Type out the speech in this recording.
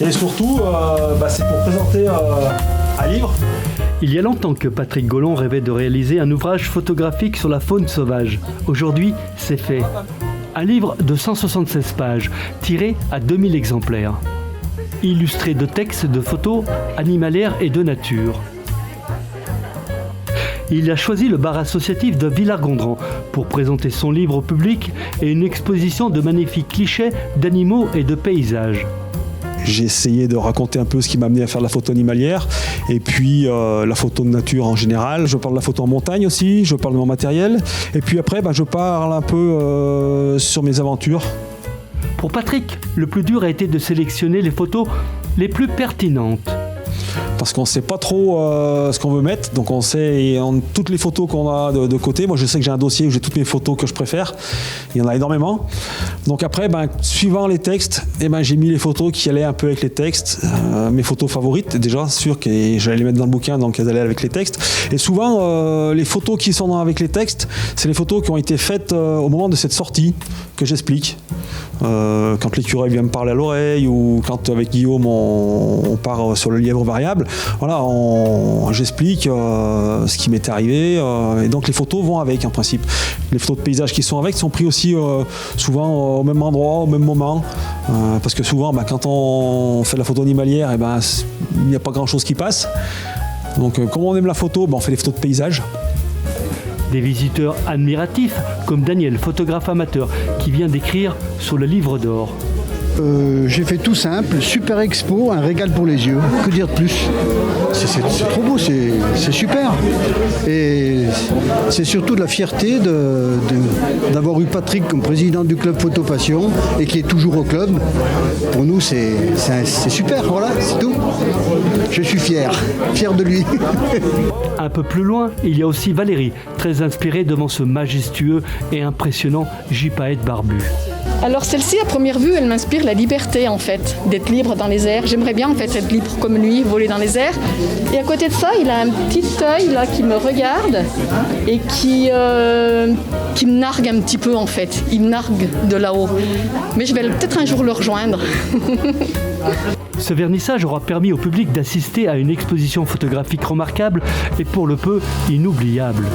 Et surtout, c'est pour présenter un livre. Il y a longtemps que Patrick Gollon rêvait de réaliser un ouvrage photographique sur la faune sauvage. Aujourd'hui, c'est fait. Un livre de 176 pages, tiré à 2000 exemplaires. Illustré de textes, de photos animalières et de nature. Il a choisi le bar associatif de Villars-Gondran pour présenter son livre au public et une exposition de magnifiques clichés d'animaux et de paysages. J'ai essayé de raconter un peu ce qui m'a amené à faire de la photo animalière et puis la photo de nature en général. Je parle de la photo en montagne aussi, je parle de mon matériel. Et puis après, je parle un peu sur mes aventures. Pour Patrick, le plus dur a été de sélectionner les photos les plus pertinentes. Parce qu'on ne sait pas trop ce qu'on veut mettre, donc on sait toutes les photos qu'on a de côté. Moi, je sais que j'ai un dossier où j'ai toutes mes photos que je préfère. Il y en a énormément. Donc après, suivant les textes, j'ai mis les photos qui allaient un peu avec les textes. Mes photos favorites, déjà, sûr que j'allais les mettre dans le bouquin, donc elles allaient avec les textes. Et souvent, les photos qui sont avec les textes, c'est les photos qui ont été faites au moment de cette sortie que j'explique. Quand l'écureuil vient me parler à l'oreille ou quand avec Guillaume on part sur le lièvre variable, voilà, j'explique ce qui m'est arrivé et donc les photos vont avec en principe. Les photos de paysages qui sont avec sont prises aussi souvent au même endroit, au même moment parce que souvent quand on fait la photo animalière, il n'y a pas grand chose qui passe. Donc comme on aime la photo, on fait des photos de paysages. Des visiteurs admiratifs, comme Daniel, photographe amateur, qui vient d'écrire sur le livre d'or. J'ai fait tout simple, super expo, un régal pour les yeux. Que dire de plus ? C'est trop beau, c'est super. Et c'est surtout de la fierté d'avoir eu Patrick comme président du club Photo Passion et qui est toujours au club. Pour nous, c'est super, voilà, c'est tout. Je suis fier de lui. Un peu plus loin, il y a aussi Valérie, très inspirée devant ce majestueux et impressionnant gypaète barbu. Alors celle-ci, à première vue, elle m'inspire la liberté en fait, d'être libre dans les airs. J'aimerais bien en fait être libre comme lui, voler dans les airs. Et à côté de ça, il a un petit œil là qui me regarde et qui me nargue un petit peu en fait. Il me nargue de là-haut. Mais je vais peut-être un jour le rejoindre. Ce vernissage aura permis au public d'assister à une exposition photographique remarquable et pour le peu inoubliable.